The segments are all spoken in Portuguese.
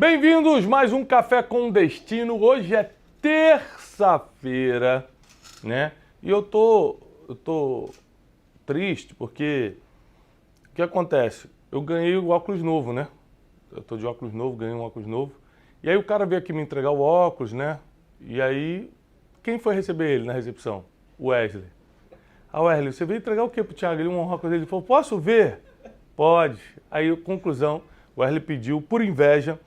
Bem-vindos mais um Café com Destino. Hoje é terça-feira, né? E eu tô triste porque o que acontece? Eu ganhei o óculos novo, né? Eu tô de óculos novo, ganhei um óculos novo. E aí o cara veio aqui me entregar o óculos, né? E aí, quem foi receber ele na recepção? O Wesley. Ah, Wesley, você veio entregar o quê pro Thiago? Ele um óculos dele. Ele falou, posso ver? Pode. Aí, conclusão, o Wesley pediu, por inveja,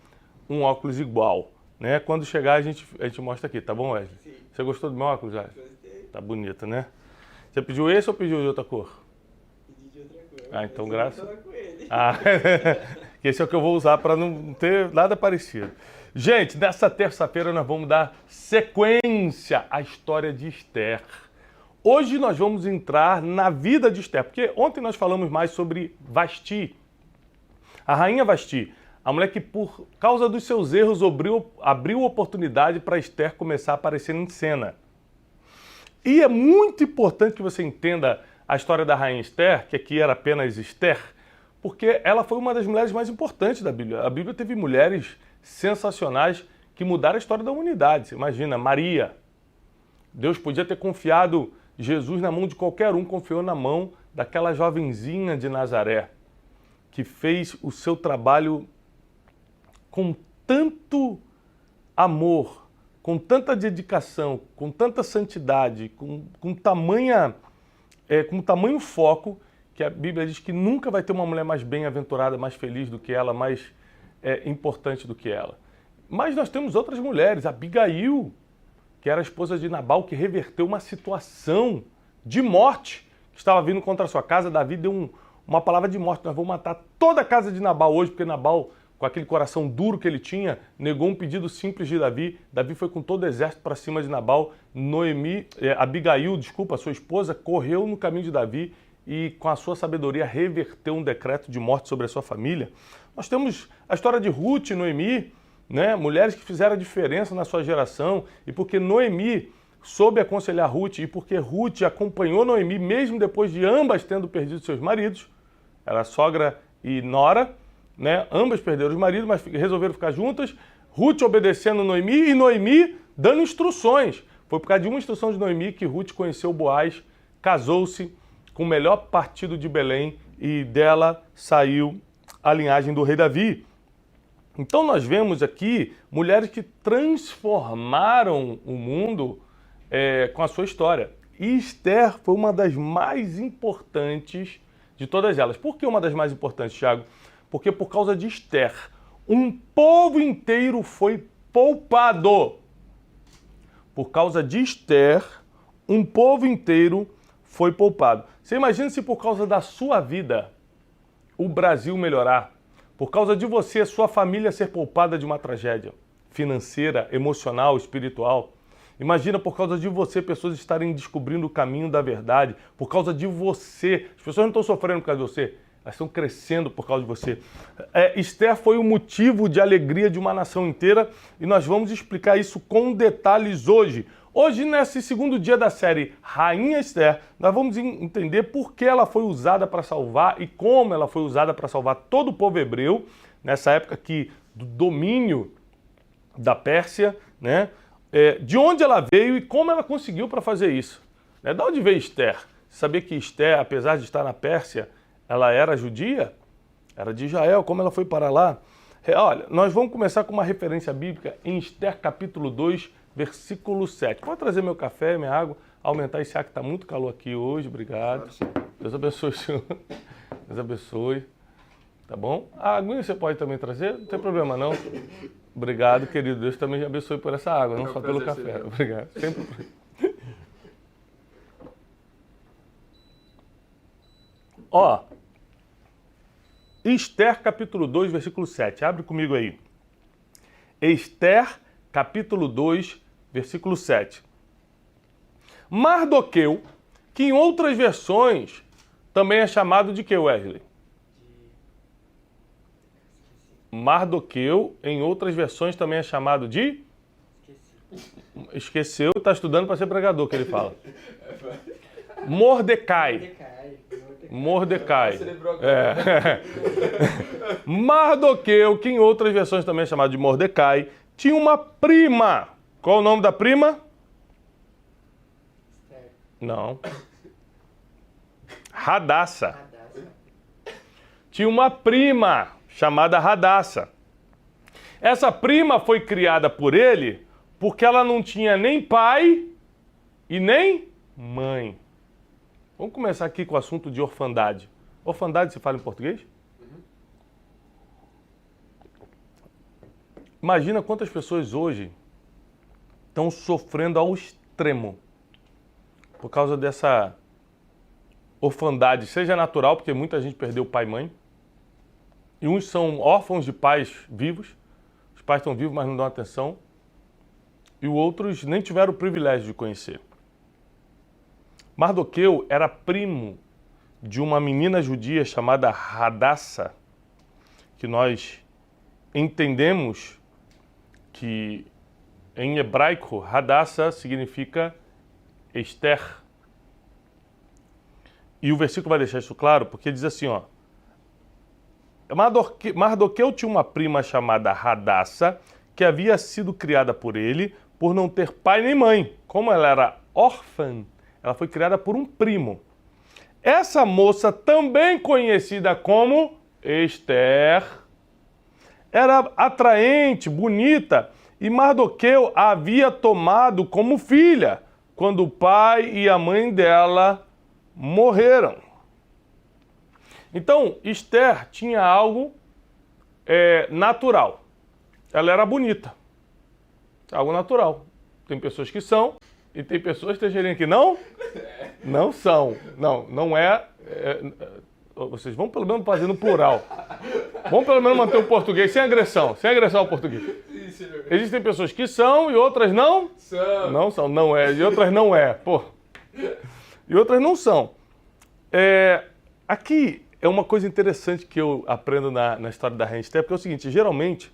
um óculos igual, né? Quando chegar, a gente mostra aqui, tá bom, Wesley? Sim. Você gostou do meu óculos, Wesley? Gostei. Tá bonito, né? Você pediu esse ou pediu de outra cor? Pedi de outra cor. Ah, então graças... Com ele. Ah, esse é o que eu vou usar para não ter nada parecido. Gente, nessa terça-feira nós vamos dar sequência à história de Esther. Hoje nós vamos entrar na vida de Esther, porque ontem nós falamos mais sobre Vasti. A rainha Vasti, a mulher que por causa dos seus erros abriu oportunidade para Esther começar a aparecer em cena. E é muito importante que você entenda a história da rainha Esther, que aqui era apenas Esther, porque ela foi uma das mulheres mais importantes da Bíblia. A Bíblia teve mulheres sensacionais que mudaram a história da humanidade. Você imagina, Maria. Deus podia ter confiado Jesus na mão de qualquer um, confiou na mão daquela jovenzinha de Nazaré, que fez o seu trabalho com tanto amor, com tanta dedicação, com tanta santidade, com tamanho foco, que a Bíblia diz que nunca vai ter uma mulher mais bem-aventurada, mais feliz do que ela, mais importante do que ela. Mas nós temos outras mulheres, Abigail, que era a esposa de Nabal, que reverteu uma situação de morte que estava vindo contra a sua casa. Davi deu uma palavra de morte, nós vamos matar toda a casa de Nabal hoje, porque Nabal, com aquele coração duro que ele tinha, negou um pedido simples de Davi. Davi foi com todo o exército para cima de Nabal. Abigail, sua esposa, correu no caminho de Davi e com a sua sabedoria reverteu um decreto de morte sobre a sua família. Nós temos a história de Ruth e Noemi, né? Mulheres que fizeram a diferença na sua geração, e porque Noemi soube aconselhar Ruth, e porque Ruth acompanhou Noemi, mesmo depois de ambas tendo perdido seus maridos, era sogra e nora, né? Ambas perderam os maridos, mas resolveram ficar juntas, Ruth obedecendo Noemi e Noemi dando instruções. Foi por causa de uma instrução de Noemi que Ruth conheceu Boaz, casou-se com o melhor partido de Belém e dela saiu a linhagem do rei Davi. Então nós vemos aqui mulheres que transformaram o mundo com a sua história. E Esther foi uma das mais importantes de todas elas. Por que uma das mais importantes, Thiago? Porque por causa de Esther, um povo inteiro foi poupado. Por causa de Esther, um povo inteiro foi poupado. Você imagina se por causa da sua vida o Brasil melhorar, por causa de você, sua família ser poupada de uma tragédia financeira, emocional, espiritual. Imagina por causa de você, pessoas estarem descobrindo o caminho da verdade, por causa de você. As pessoas não estão sofrendo por causa de você, elas estão crescendo por causa de você. Esther foi o motivo de alegria de uma nação inteira e nós vamos explicar isso com detalhes hoje. Hoje, nesse segundo dia da série Rainha Esther, nós vamos entender por que ela foi usada para salvar e como ela foi usada para salvar todo o povo hebreu, nessa época aqui do domínio da Pérsia, né? De onde ela veio e como ela conseguiu para fazer isso. Né? De onde veio Esther? Sabia que Esther, apesar de estar na Pérsia, ela era judia? Era de Israel, como ela foi para lá? Olha, nós vamos começar com uma referência bíblica em Esther capítulo 2, versículo 7. Pode trazer meu café, minha água, aumentar esse ar que está muito calor aqui hoje, obrigado. Deus abençoe o senhor. Deus abençoe. Tá bom? A aguinha você pode também trazer? Não tem problema não. Obrigado, querido. Deus também abençoe por essa água, não só pelo café. Obrigado. Sempre. Ó, Esther capítulo 2, versículo 7. Abre comigo aí. Esther capítulo 2, versículo 7. Mardoqueu, que em outras versões também é chamado de que, Wesley? Mardoqueu, em outras versões também é chamado de? Esqueceu, está estudando para ser pregador, que ele fala. Mordecai. Mordecai. Mardoqueu, que em outras versões também é chamado de Mordecai, tinha uma prima. Qual o nome da prima? Não. Radassa. Tinha uma prima chamada Radassa. Essa prima foi criada por ele porque ela não tinha nem pai e nem mãe. Vamos começar aqui com o assunto de orfandade. Orfandade se fala em português? Imagina quantas pessoas hoje estão sofrendo ao extremo por causa dessa orfandade, seja natural, porque muita gente perdeu pai e mãe, e uns são órfãos de pais vivos, os pais estão vivos, mas não dão atenção, e outros nem tiveram o privilégio de conhecer. Mardoqueu era primo de uma menina judia chamada Radassa, que nós entendemos que em hebraico Radassa significa Esther. E o versículo vai deixar isso claro, porque diz assim, ó. Mardoqueu tinha uma prima chamada Radassa, que havia sido criada por ele por não ter pai nem mãe. Como ela era órfã, ela foi criada por um primo. Essa moça, também conhecida como Esther, era atraente, bonita, e Mardoqueu a havia tomado como filha quando o pai e a mãe dela morreram. Então, Esther tinha algo natural. Ela era bonita. Algo natural. Tem pessoas que são, e tem pessoas, Teixeirinha, que não são. Não é. Vocês vão pelo menos fazer no plural. Vamos pelo menos manter o português sem agressão ao português. Existem pessoas que são e outras não são. Não são, não é. E outras não é. Pô. E outras não são. Aqui é uma coisa interessante que eu aprendo na história da Rainha Esther, porque é o seguinte, geralmente,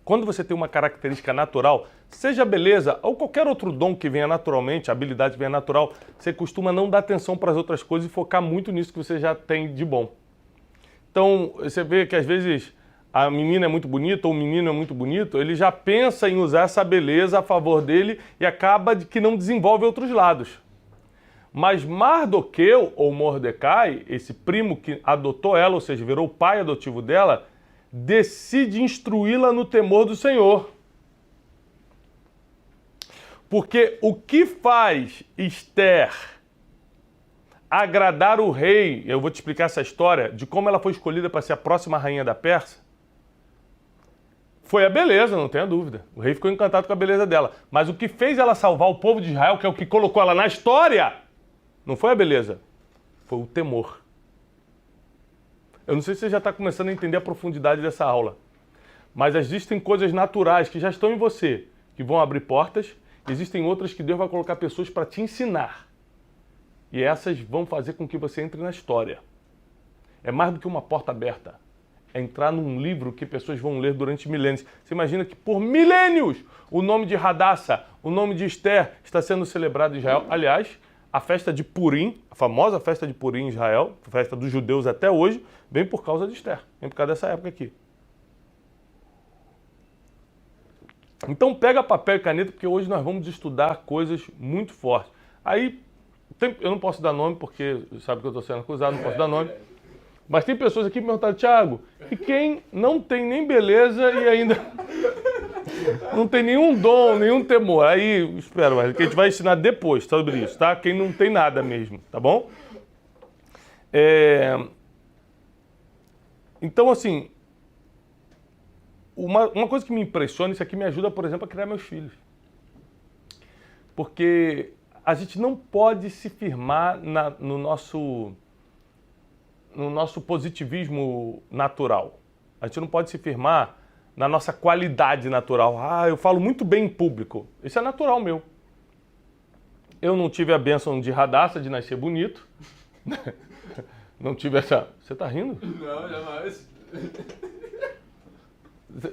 quando você tem uma característica natural, seja beleza ou qualquer outro dom que venha naturalmente, habilidade que venha natural, você costuma não dar atenção para as outras coisas e focar muito nisso que você já tem de bom. Então, você vê que às vezes a menina é muito bonita ou o menino é muito bonito, ele já pensa em usar essa beleza a favor dele e acaba de que não desenvolve outros lados. Mas Mardoqueu, ou Mordecai, esse primo que adotou ela, ou seja, virou o pai adotivo dela, decide instruí-la no temor do Senhor. Porque o que faz Esther agradar o rei, eu vou te explicar essa história, de como ela foi escolhida para ser a próxima rainha da Pérsia, foi a beleza, não tenha dúvida. O rei ficou encantado com a beleza dela. Mas o que fez ela salvar o povo de Israel, que é o que colocou ela na história, não foi a beleza, foi o temor. Eu não sei se você já está começando a entender a profundidade dessa aula, mas existem coisas naturais que já estão em você, que vão abrir portas, existem outras que Deus vai colocar pessoas para te ensinar. E essas vão fazer com que você entre na história. É mais do que uma porta aberta. É entrar num livro que pessoas vão ler durante milênios. Você imagina que por milênios o nome de Radassa, o nome de Esther está sendo celebrado em Israel. Aliás, a festa de Purim, a famosa festa de Purim em Israel, a festa dos judeus até hoje, vem por causa de Esther, vem por causa dessa época aqui. Então pega papel e caneta, porque hoje nós vamos estudar coisas muito fortes. Aí, eu não posso dar nome, porque sabe que eu estou sendo acusado, não posso dar nome. Mas tem pessoas aqui que me perguntaram, Thiago, e quem não tem nem beleza e ainda não tem nenhum dom, nenhum temor? Aí, espera, mas que a gente vai ensinar depois sobre isso, tá? Quem não tem nada mesmo, tá bom? Então, assim, uma coisa que me impressiona, isso aqui me ajuda, por exemplo, a criar meus filhos. Porque a gente não pode se firmar no nosso positivismo natural. A gente não pode se firmar na nossa qualidade natural. Eu falo muito bem em público. Isso é natural meu. Eu não tive a bênção de Radassa, de nascer bonito. Não tive essa... Você tá rindo? Não, jamais.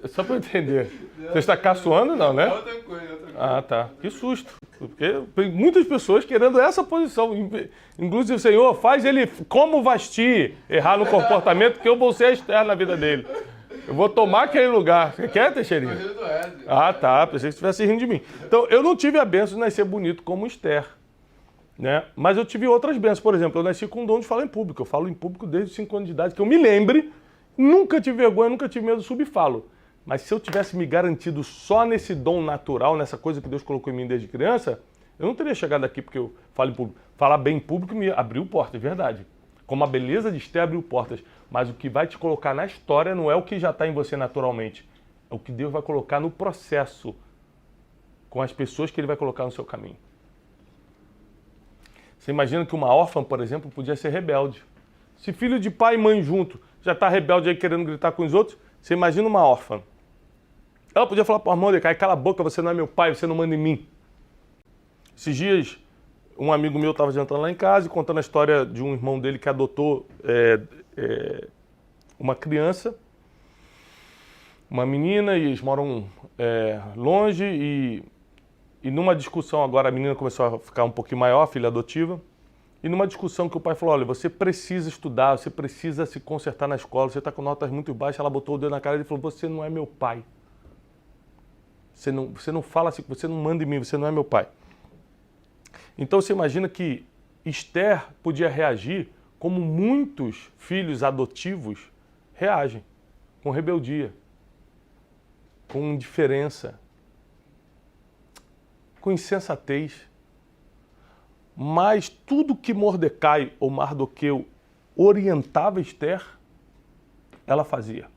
Só para eu entender. Você está caçoando, não, né? Outra coisa. Ah, tá. Que susto. Porque tem muitas pessoas querendo essa posição. Inclusive, Senhor, faz ele como Vasti errar no comportamento, que eu vou ser a Esther na vida dele. Eu vou tomar aquele lugar. Você quer, Teixeirinha? Ah, tá. Pensei que você estivesse rindo de mim. Então, eu não tive a bênção de nascer bonito como Esther, né? Mas eu tive outras bênçãos. Por exemplo, eu nasci com o dom de falar em público. Eu falo em público desde os 5 anos de idade, que eu me lembre. Nunca tive vergonha, nunca tive medo, subfalo. Mas se eu tivesse me garantido só nesse dom natural, nessa coisa que Deus colocou em mim desde criança, eu não teria chegado aqui porque eu falo em público. Falar bem em público me abriu portas, é verdade. Como a beleza de Esther abriu portas. Mas o que vai te colocar na história não é o que já está em você naturalmente. É o que Deus vai colocar no processo, com as pessoas que Ele vai colocar no seu caminho. Você imagina que uma órfã, por exemplo, podia ser rebelde. Se filho de pai e mãe junto já está rebelde aí querendo gritar com os outros, você imagina uma órfã. Ela podia falar para o Mordecai, cala a boca, você não é meu pai, você não manda em mim. Esses dias, um amigo meu estava entrando lá em casa e contando a história de um irmão dele que adotou uma criança, uma menina, e eles moram longe, e numa discussão agora a menina começou a ficar um pouquinho maior, a filha adotiva, e numa discussão que o pai falou, olha, você precisa estudar, você precisa se consertar na escola, você está com notas muito baixas, ela botou o dedo na cara e falou, você não é meu pai. Você não fala assim, você não manda em mim, você não é meu pai. Então você imagina que Esther podia reagir como muitos filhos adotivos reagem, com rebeldia, com indiferença, com insensatez. Mas tudo que Mordecai ou Mardoqueu orientava Esther, ela fazia.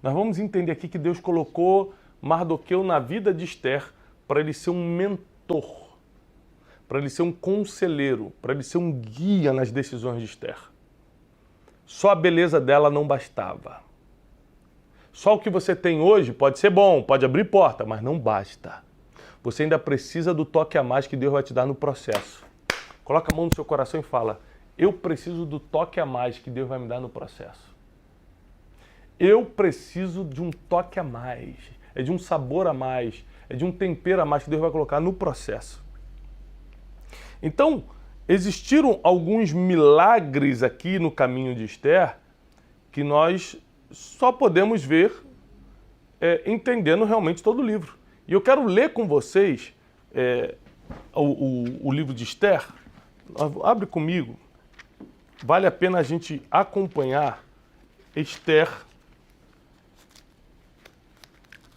Nós vamos entender aqui que Deus colocou Mardoqueu na vida de Esther para ele ser um mentor, para ele ser um conselheiro, para ele ser um guia nas decisões de Esther. Só a beleza dela não bastava. Só o que você tem hoje pode ser bom, pode abrir porta, mas não basta. Você ainda precisa do toque a mais que Deus vai te dar no processo. Coloca a mão no seu coração e fala, eu preciso do toque a mais que Deus vai me dar no processo. Eu preciso de um toque a mais, é de um sabor a mais, é de um tempero a mais que Deus vai colocar no processo. Então, existiram alguns milagres aqui no caminho de Esther que nós só podemos ver entendendo realmente todo o livro. E eu quero ler com vocês o livro de Esther. Abre comigo. Vale a pena a gente acompanhar Esther,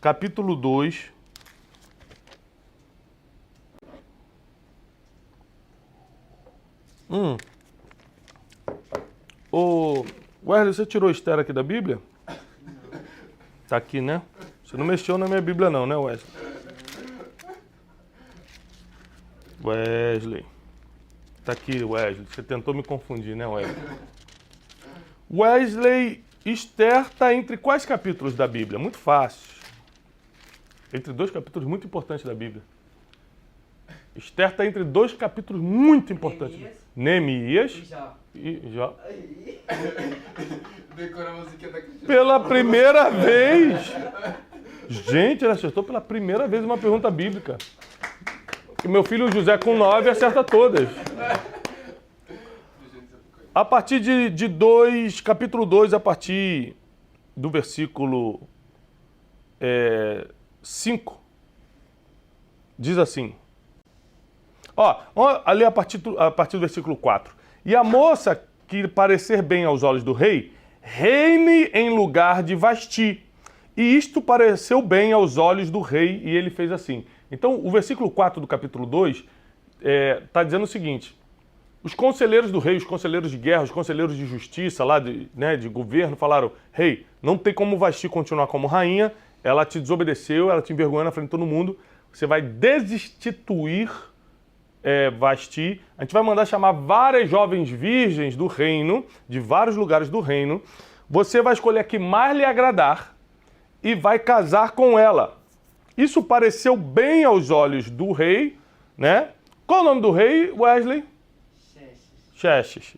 capítulo 2. Ô, Wesley, você tirou Esther aqui da Bíblia? Tá aqui, né? Você não mexeu na minha Bíblia não, né, Wesley? Wesley. Tá aqui, Wesley. Você tentou me confundir, né, Wesley? Wesley, Esther está entre quais capítulos da Bíblia? Muito fácil. Entre 2 capítulos muito importantes da Bíblia. Esther está entre 2 capítulos muito importantes. Neemias e Jó. Decora a musiquinha da Cristina. Pela primeira vez. Gente, ele acertou pela primeira vez uma pergunta bíblica. E meu filho José com 9 acerta todas. A partir de 2, capítulo 2, a partir do versículo 5, diz assim. Ali a partir do versículo 4. E a moça que parecer bem aos olhos do rei, reine em lugar de Vasti. E isto pareceu bem aos olhos do rei, e ele fez assim. Então, o versículo 4 do capítulo 2 está dizendo o seguinte: os conselheiros do rei, os conselheiros de guerra, os conselheiros de justiça, lá de governo, falaram, rei, não tem como Vasti continuar como rainha, ela te desobedeceu, ela te envergonhou na frente de todo mundo, você vai destituir Vasti, a gente vai mandar chamar várias jovens virgens do reino, de vários lugares do reino, você vai escolher a que mais lhe agradar e vai casar com ela. Isso pareceu bem aos olhos do rei, né? Qual o nome do rei, Wesley? Xerxes.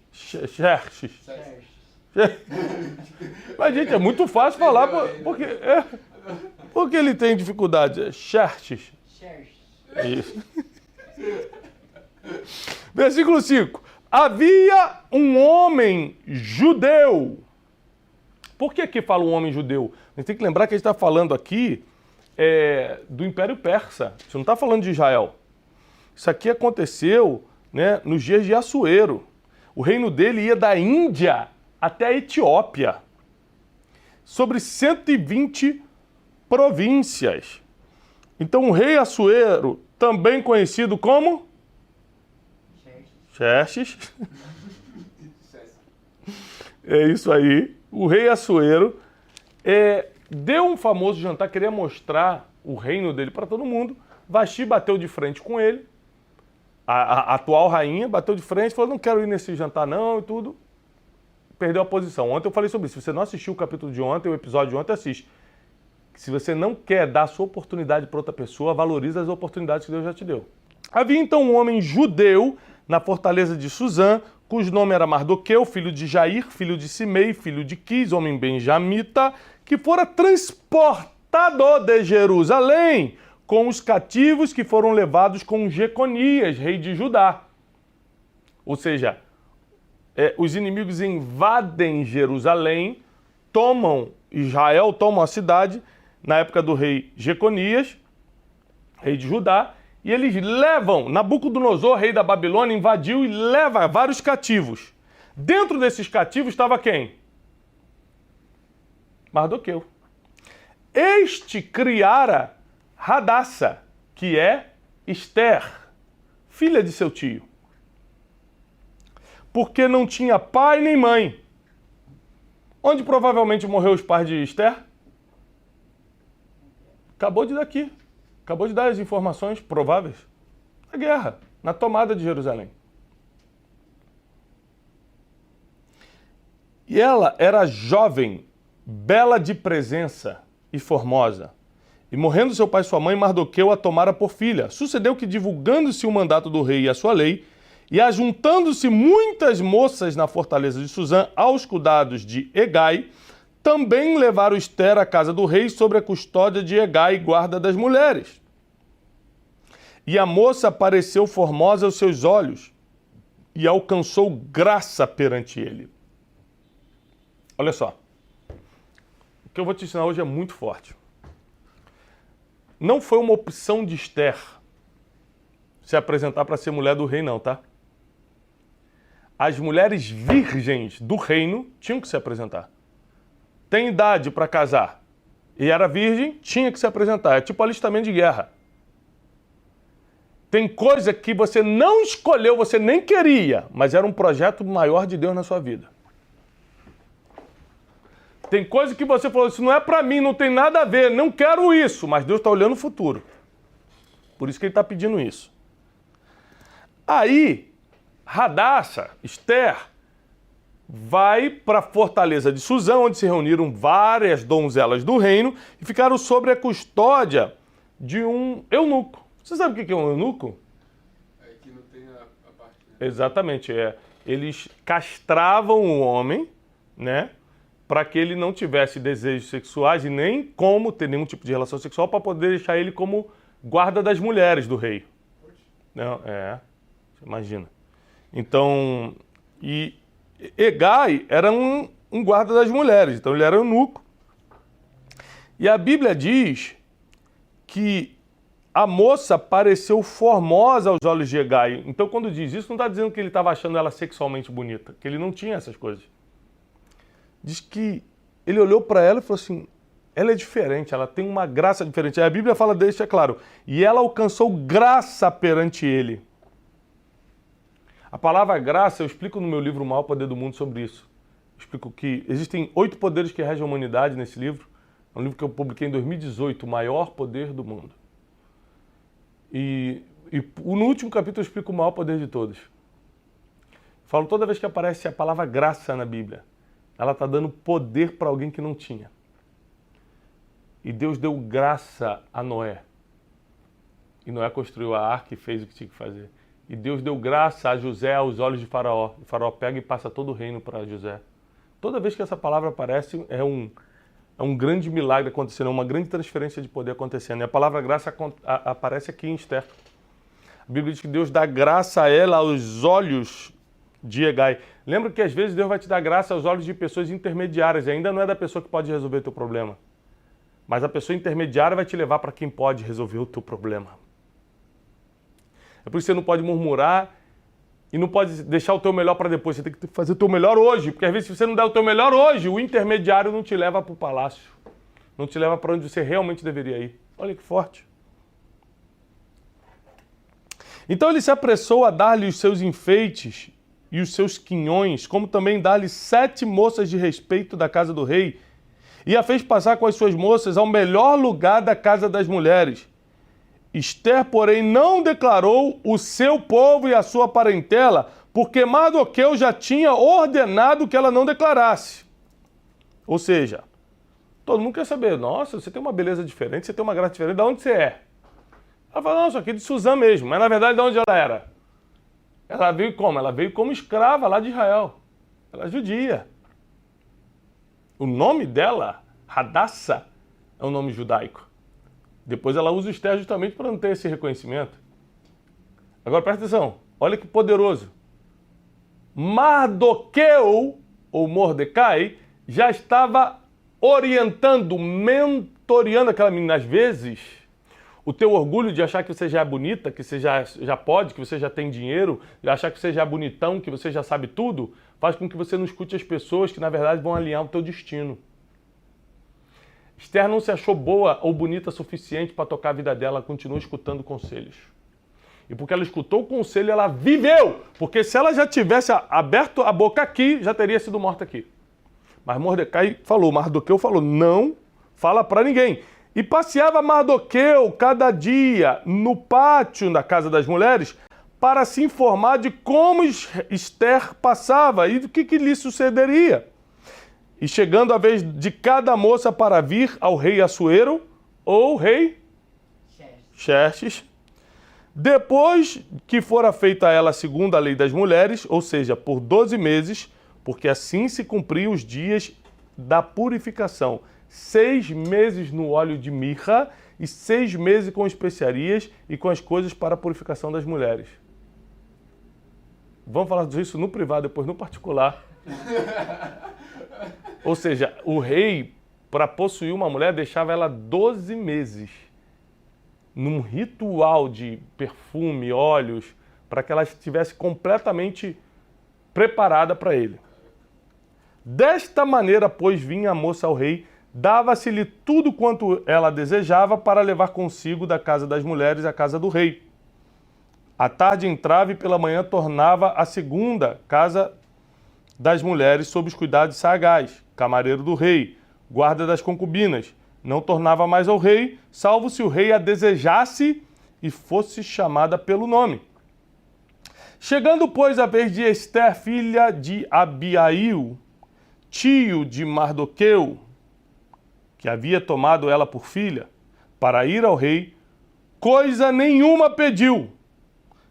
Mas, gente, é muito fácil falar, porque ele tem dificuldade. Xerxes. Isso. Versículo 5. Havia um homem judeu. Por que aqui fala um homem judeu? A gente tem que lembrar que a gente está falando aqui do Império Persa. Você não está falando de Israel. Isso aqui aconteceu, né, nos dias de Assuero. O reino dele ia da Índia até a Etiópia. Sobre 120 províncias. Então o rei Assuero, também conhecido como Xerxes. É isso aí. O rei Assuero deu um famoso jantar, queria mostrar o reino dele para todo mundo. Vasti bateu de frente com ele. A atual rainha bateu de frente, falou, não quero ir nesse jantar não e tudo. Perdeu a posição. Ontem eu falei sobre isso. Se você não assistiu o capítulo de ontem, o episódio de ontem, assiste. Se você não quer dar a sua oportunidade para outra pessoa, valoriza as oportunidades que Deus já te deu. Havia então um homem judeu na fortaleza de Suzã, cujo nome era Mardoqueu, filho de Jair, filho de Simei, filho de Quis, homem benjamita, que fora transportado de Jerusalém com os cativos que foram levados com Jeconias, rei de Judá. Ou seja, os inimigos invadem Jerusalém, tomam Israel, tomam a cidade, na época do rei Jeconias, rei de Judá, e eles levam, Nabucodonosor, rei da Babilônia, invadiu e leva vários cativos. Dentro desses cativos estava quem? Mardoqueu. Este criara Hadassa, que é Esther, filha de seu tio. Porque não tinha pai nem mãe. Onde provavelmente morreu os pais de Esther? Acabou de dar aqui. Acabou de dar as informações prováveis. Na guerra, na tomada de Jerusalém. E ela era jovem, bela de presença e formosa. E morrendo seu pai e sua mãe, Mardoqueu a tomara por filha. Sucedeu que, divulgando-se o mandato do rei e a sua lei, e ajuntando-se muitas moças na fortaleza de Suzã aos cuidados de Hegai, também levaram Esther à casa do rei sob a custódia de Hegai, guarda das mulheres. E a moça pareceu formosa aos seus olhos e alcançou graça perante ele. Olha só, o que eu vou te ensinar hoje é muito forte. Não foi uma opção de Esther se apresentar para ser mulher do rei, não, tá? As mulheres virgens do reino tinham que se apresentar. Tem idade para casar e era virgem, tinha que se apresentar. É tipo alistamento de guerra. Tem coisa que você não escolheu, você nem queria, mas era um projeto maior de Deus na sua vida. Tem coisa que você falou, isso não é para mim, não tem nada a ver, não quero isso, mas Deus está olhando o futuro. Por isso que ele está pedindo isso. Aí, Hadassa, Esther, vai para a fortaleza de Suzã, onde se reuniram várias donzelas do reino e ficaram sob a custódia de um eunuco. Você sabe o que é um eunuco? É que não tem a parte... Né? Exatamente, eles castravam o homem, né, para que ele não tivesse desejos sexuais e nem como ter nenhum tipo de relação sexual para poder deixar ele como guarda das mulheres do rei. Não, imagina. Então, e Hegai era um guarda das mulheres, então ele era eunuco. E a Bíblia diz que a moça pareceu formosa aos olhos de Hegai. Então, quando diz isso, não está dizendo que ele estava achando ela sexualmente bonita, que ele não tinha essas coisas. Diz que ele olhou para ela e falou assim, ela é diferente, ela tem uma graça diferente. Aí a Bíblia fala, deixa claro, e ela alcançou graça perante ele. A palavra graça, eu explico no meu livro O Maior Poder do Mundo sobre isso. Eu explico que existem 8 poderes que regem a humanidade nesse livro. É um livro que eu publiquei em 2018, O Maior Poder do Mundo. E no último capítulo eu explico o maior poder de todos. Falo toda vez que aparece a palavra graça na Bíblia, ela está dando poder para alguém que não tinha. E Deus deu graça a Noé. E Noé construiu a arca e fez o que tinha que fazer. E Deus deu graça a José aos olhos de Faraó. E Faraó pega e passa todo o reino para José. Toda vez que essa palavra aparece, é um grande milagre acontecendo, é uma grande transferência de poder acontecendo. E a palavra graça aparece aqui em Esther. A Bíblia diz que Deus dá graça a ela aos olhos de Hegai. Lembra que às vezes Deus vai te dar graça aos olhos de pessoas intermediárias, e ainda não é da pessoa que pode resolver o teu problema. Mas a pessoa intermediária vai te levar para quem pode resolver o teu problema. É por isso que você não pode murmurar e não pode deixar o teu melhor para depois. Você tem que fazer o teu melhor hoje, porque às vezes se você não der o teu melhor hoje, o intermediário não te leva para o palácio. Não te leva para onde você realmente deveria ir. Olha que forte. Então ele se apressou a dar-lhe os seus enfeites e os seus quinhões, como também dar-lhe 7 moças de respeito da casa do rei, e a fez passar com as suas moças ao melhor lugar da casa das mulheres. Esther, porém, não declarou o seu povo e a sua parentela, porque Mardoqueu já tinha ordenado que ela não declarasse. Ou seja, todo mundo quer saber, nossa, você tem uma beleza diferente, você tem uma graça diferente, de onde você é? Ela fala, não, isso aqui é de Suzã mesmo, mas na verdade de onde ela era? Ela veio como? Ela veio como escrava lá de Israel. Ela é judia. O nome dela, Hadassah, é um nome judaico. Depois ela usa o Esther justamente para não ter esse reconhecimento. Agora presta atenção, olha que poderoso. Mardoqueu, ou Mordecai, já estava orientando, mentoreando aquela menina. Às vezes, o teu orgulho de achar que você já é bonita, que você já pode, que você já tem dinheiro, de achar que você já é bonitão, que você já sabe tudo, faz com que você não escute as pessoas que, na verdade, vão alinhar o teu destino. Esther não se achou boa ou bonita o suficiente para tocar a vida dela, ela continuou escutando conselhos. E porque ela escutou o conselho, ela viveu. Porque se ela já tivesse aberto a boca aqui, já teria sido morta aqui. Mas Mardoqueu falou, não fala para ninguém. E passeava Mardoqueu cada dia no pátio da casa das mulheres para se informar de como Esther passava e do que lhe sucederia. E chegando a vez de cada moça para vir ao rei Assuero, ou rei Xerxes, depois que fora feita a ela segundo a lei das mulheres, ou seja, por 12 meses, porque assim se cumpriam os dias da purificação. 6 meses no óleo de mirra e 6 meses com especiarias e com as coisas para a purificação das mulheres. Vamos falar disso no privado, depois no particular. Ou seja, o rei, para possuir uma mulher, deixava ela 12 meses num ritual de perfume, óleos, para que ela estivesse completamente preparada para ele. Desta maneira, pois, vinha a moça ao rei, dava-se-lhe tudo quanto ela desejava para levar consigo da casa das mulheres à casa do rei. À tarde entrava e pela manhã tornava à segunda casa das mulheres sob os cuidados de Sagaz, camareiro do rei, guarda das concubinas. Não tornava mais ao rei, salvo se o rei a desejasse e fosse chamada pelo nome. Chegando, pois, a vez de Esther, filha de Abiail, tio de Mardoqueu, que havia tomado ela por filha, para ir ao rei, coisa nenhuma pediu,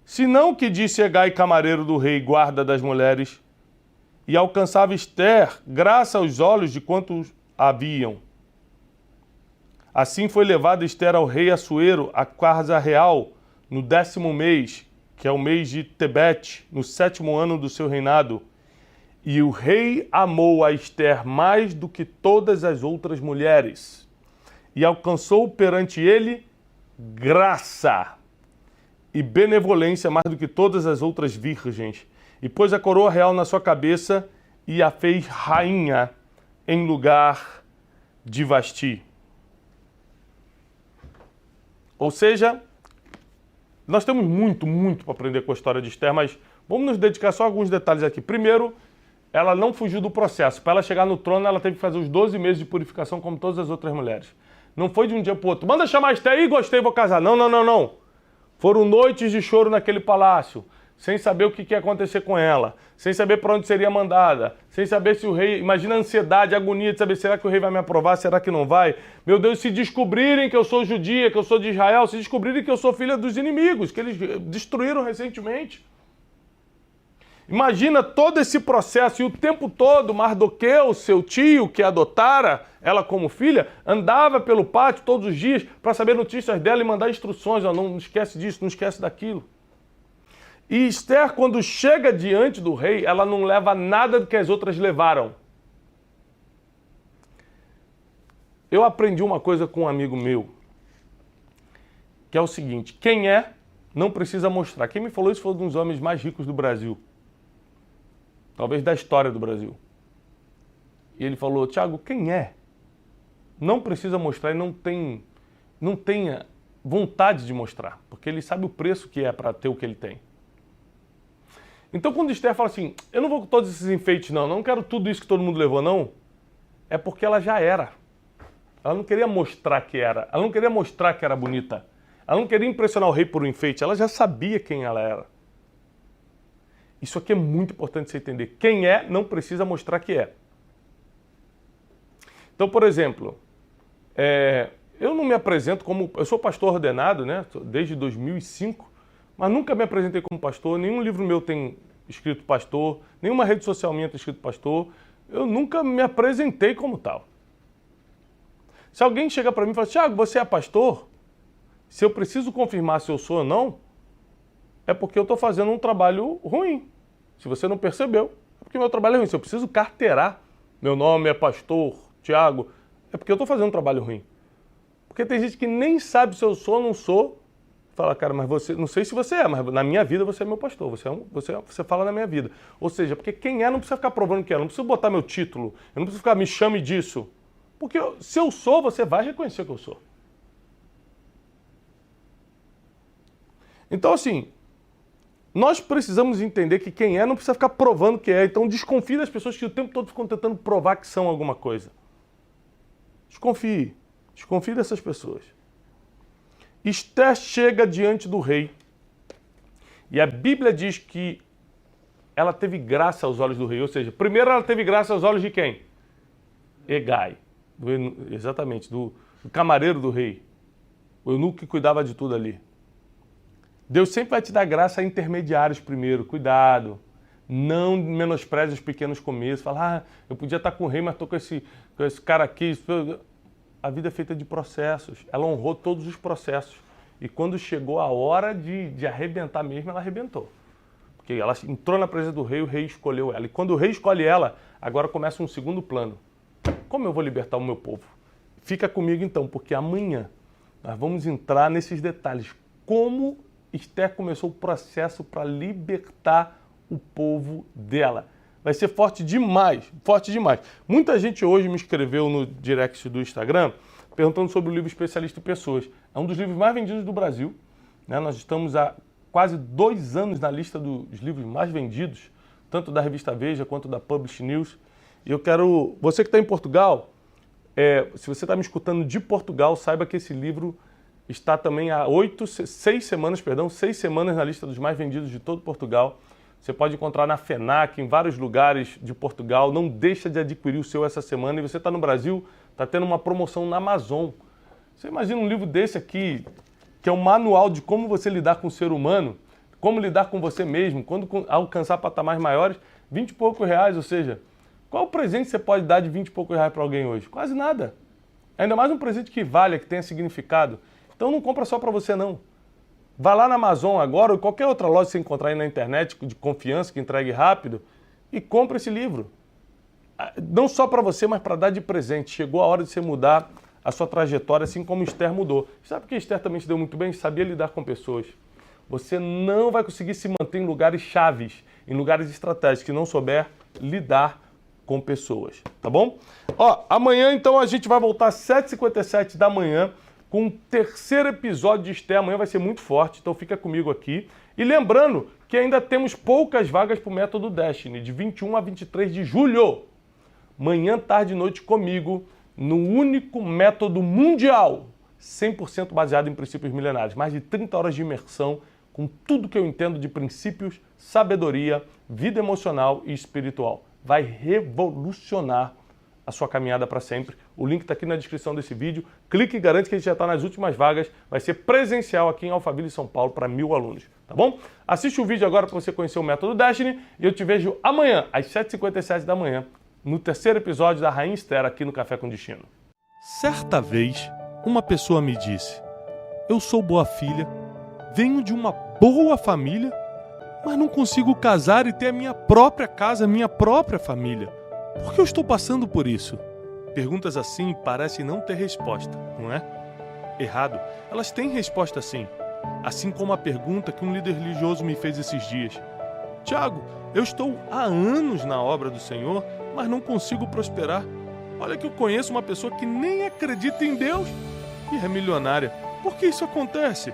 senão que disse Hegai, camareiro do rei, guarda das mulheres, e alcançava Esther graça aos olhos de quantos haviam. Assim foi levada Esther ao rei Assuero, a casa real, no 10º mês, que é o mês de Tebete, no 7º ano do seu reinado. E o rei amou a Esther mais do que todas as outras mulheres, e alcançou perante ele graça e benevolência mais do que todas as outras virgens, e pôs a coroa real na sua cabeça e a fez rainha em lugar de Vasti. Ou seja, nós temos muito para aprender com a história de Esther, mas vamos nos dedicar só a alguns detalhes aqui. Primeiro, ela não fugiu do processo. Para ela chegar no trono, ela teve que fazer os 12 meses de purificação como todas as outras mulheres. Não foi de um dia para o outro. Manda chamar Esther aí, gostei, vou casar. Não. Foram noites de choro naquele palácio, sem saber o que ia acontecer com ela, sem saber para onde seria mandada, sem saber se o rei... Imagina a ansiedade, a agonia de saber, será que o rei vai me aprovar, será que não vai? Meu Deus, se descobrirem que eu sou judia, que eu sou de Israel, se descobrirem que eu sou filha dos inimigos, que eles destruíram recentemente. Imagina todo esse processo e o tempo todo Mardoqueu, seu tio, que adotara ela como filha, andava pelo pátio todos os dias para saber notícias dela e mandar instruções. Ó, não esquece disso, não esquece daquilo. E Esther, quando chega diante do rei, ela não leva nada do que as outras levaram. Eu aprendi uma coisa com um amigo meu, que é o seguinte: quem é, não precisa mostrar. Quem me falou isso foi um dos homens mais ricos do Brasil. Talvez da história do Brasil. E ele falou: Thiago, quem é? Não precisa mostrar e não tenha vontade de mostrar, porque ele sabe o preço que é para ter o que ele tem. Então quando Esther fala assim, eu não vou com todos esses enfeites não quero tudo isso que todo mundo levou não, é porque ela já era. Ela não queria mostrar que era, ela não queria mostrar que era bonita, ela não queria impressionar o rei por um enfeite, ela já sabia quem ela era. Isso aqui é muito importante você entender. Quem é, não precisa mostrar que é. Então, por exemplo, eu não me apresento como... Eu sou pastor ordenado, né? Desde 2005, mas nunca me apresentei como pastor. Nenhum livro meu tem escrito pastor, nenhuma rede social minha tem escrito pastor. Eu nunca me apresentei como tal. Se alguém chega para mim e fala, Thiago, você é pastor? Se eu preciso confirmar se eu sou ou não, é porque eu estou fazendo um trabalho ruim. Se você não percebeu, é porque meu trabalho é ruim. Se eu preciso carteirar, meu nome é pastor Thiago, é porque eu estou fazendo um trabalho ruim. Porque tem gente que nem sabe se eu sou ou não sou. Fala, cara, mas você, não sei se você é, mas na minha vida você é meu pastor, você fala na minha vida. Ou seja, porque quem é não precisa ficar provando que é, não precisa botar meu título, eu não preciso ficar me chame disso. Porque se eu sou, você vai reconhecer que eu sou. Então, assim, nós precisamos entender que quem é não precisa ficar provando que é. Então, desconfie das pessoas que o tempo todo ficam tentando provar que são alguma coisa. Desconfie. Desconfie dessas pessoas. Esther chega diante do rei. E a Bíblia diz que ela teve graça aos olhos do rei. Ou seja, primeiro ela teve graça aos olhos de quem? Hegai. Exatamente, do camareiro do rei. O eunuco que cuidava de tudo ali. Deus sempre vai te dar graça a intermediários primeiro. Cuidado. Não menospreze os pequenos começos. Fala, eu podia estar com o rei, mas estou com esse cara aqui. A vida é feita de processos. Ela honrou todos os processos. E quando chegou a hora de arrebentar mesmo, ela arrebentou. Porque ela entrou na presença do rei, o rei escolheu ela. E quando o rei escolhe ela, agora começa um segundo plano. Como eu vou libertar o meu povo? Fica comigo então, porque amanhã nós vamos entrar nesses detalhes. Como Esther começou o processo para libertar o povo dela. Vai ser forte demais, forte demais. Muita gente hoje me escreveu no direct do Instagram perguntando sobre o livro Especialista em Pessoas. É um dos livros mais vendidos do Brasil. Né? Nós estamos há quase 2 anos na lista dos livros mais vendidos, tanto da revista Veja quanto da Publish News. E eu quero... Você que está em Portugal, se você está me escutando de Portugal, saiba que esse livro está também há 6 semanas na lista dos mais vendidos de todo Portugal. Você pode encontrar na FENAC, em vários lugares de Portugal. Não deixa de adquirir o seu essa semana. E você está no Brasil, está tendo uma promoção na Amazon. Você imagina um livro desse aqui, que é um manual de como você lidar com o ser humano, como lidar com você mesmo, quando alcançar patamares maiores, 20 e poucos reais, ou seja, qual o presente você pode dar de 20 e poucos reais para alguém hoje? Quase nada. Ainda mais um presente que valha, que tenha significado. Então não compra só para você não. Vá lá na Amazon agora ou qualquer outra loja que você encontrar aí na internet de confiança, que entregue rápido, e compre esse livro. Não só para você, mas para dar de presente. Chegou a hora de você mudar a sua trajetória, assim como Esther mudou. Sabe que Esther também se deu muito bem? Sabia lidar com pessoas. Você não vai conseguir se manter em lugares chaves, em lugares estratégicos, se não souber lidar com pessoas, tá bom? Ó, amanhã então a gente vai voltar às 7h57 da manhã com o 3º episódio de Esther. Amanhã vai ser muito forte, então fica comigo aqui. E lembrando que ainda temos poucas vagas para o Método Destiny, de 21 a 23 de julho. Manhã, tarde e noite comigo, no único método mundial, 100% baseado em princípios milenares. Mais de 30 horas de imersão com tudo que eu entendo de princípios, sabedoria, vida emocional e espiritual. Vai revolucionar a sua caminhada para sempre. O link está aqui na descrição desse vídeo. Clique e garante que a gente já está nas últimas vagas. Vai ser presencial aqui em Alphaville, São Paulo, para 1000 alunos. tá bom? Assiste o vídeo agora para você conhecer o método Destiny e eu te vejo amanhã, às 7h57 da manhã, no terceiro episódio da Rainha Esther aqui no Café com Destino. Certa vez, uma pessoa me disse: eu sou boa filha, venho de uma boa família, mas não consigo casar e ter a minha própria casa, a minha própria família. Por que eu estou passando por isso? Perguntas assim parecem não ter resposta, não é? Errado. Elas têm resposta sim. Assim como a pergunta que um líder religioso me fez esses dias. Tiago, eu estou há anos na obra do Senhor, mas não consigo prosperar. Olha que eu conheço uma pessoa que nem acredita em Deus e é milionária. Por que isso acontece?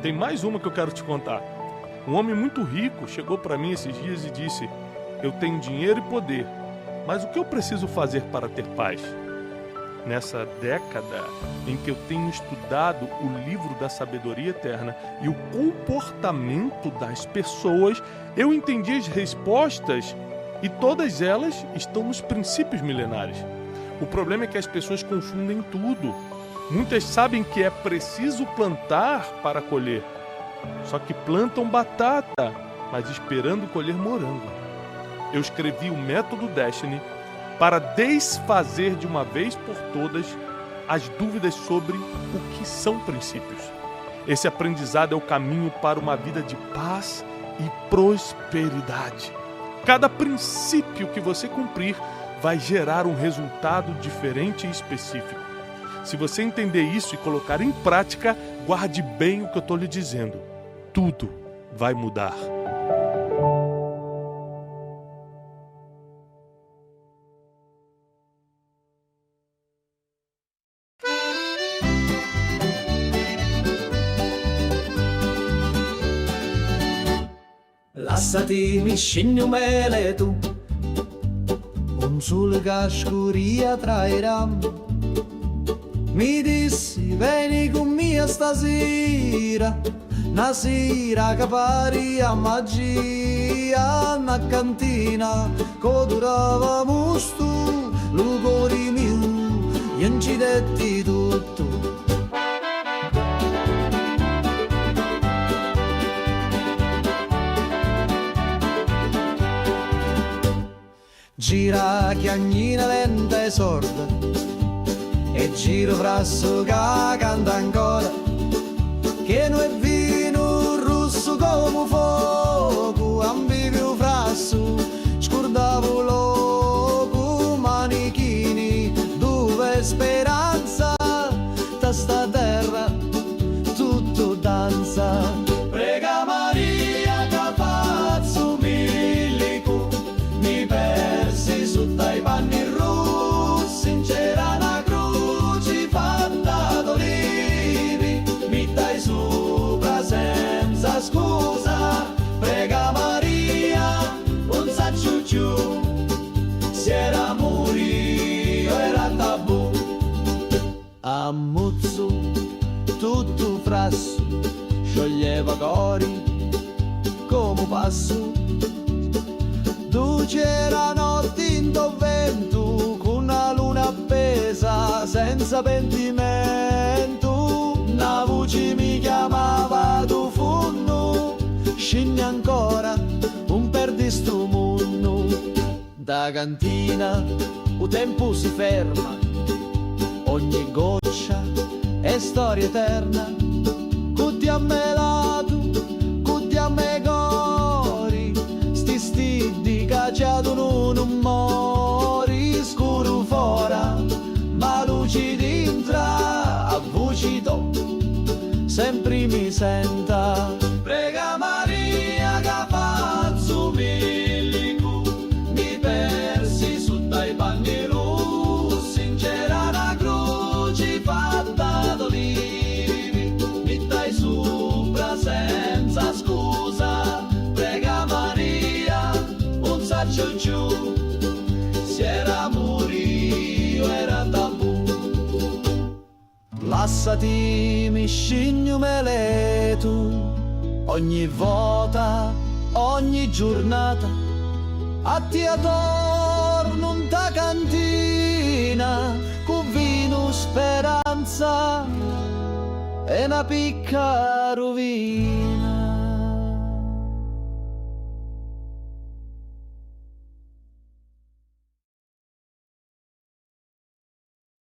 Tem mais uma que eu quero te contar. Um homem muito rico chegou para mim esses dias e disse: eu tenho dinheiro e poder, mas o que eu preciso fazer para ter paz? Nessa década em que eu tenho estudado o livro da sabedoria eterna e o comportamento das pessoas, eu entendi as respostas e todas elas estão nos princípios milenares. O problema é que as pessoas confundem tudo. Muitas sabem que é preciso plantar para colher, só que plantam batata, mas esperando colher morango. Eu escrevi o método Destiny para desfazer de uma vez por todas as dúvidas sobre o que são princípios. Esse aprendizado é o caminho para uma vida de paz e prosperidade. Cada princípio que você cumprir vai gerar um resultado diferente e específico. Se você entender isso e colocar em prática, guarde bem o que eu estou lhe dizendo. Tudo vai mudar. Lassati mi scendi un mele tu, un sole che scuria trairà. Mi dissi vieni con me stasera, una sera che pari a magia, una cantina che durava musto, lugori mio, gli incidetti tutto. Gira chiagnina lenta e sorda e giro frasso che canta ancora, che non è vino rosso come fuoco, ambivio frasso scordavo loco, manichini dove speranza da sta terra tutto danza. Prega Maria che faccio milico, mi persi su dai panni rossi, c'era una croce fatta d'olivi, mi dai sopra senza scusa. Prega Maria, non sa ciucciù, se era morio era tabù. Ammuzzo tutto frasso, scioglieva cori come passo. Tu c'era notte in vento, con una luna appesa senza pentimento. Una voce mi chiamava tu funno, scendi ancora un perdi sto mondo. Da cantina il tempo si ferma, ogni goccia è storia eterna. Cutti a me lato, cutti a me cori, sti stidi cacciato non mori. Scuro fora, ma luci dintra, a voci do, sempre mi senta. Prega Maria che faccio milico, mi persi su dai panni rossi, c'era una croce fatta d'olivi, mi dai sopra senza scusa. Prega Maria, un saccio giù, se era morio era tabù. Lassati mi scigno meletu, ogni volta, ogni giornata, a ti attorno in ta cantina, con vino speranza e una picca rovina.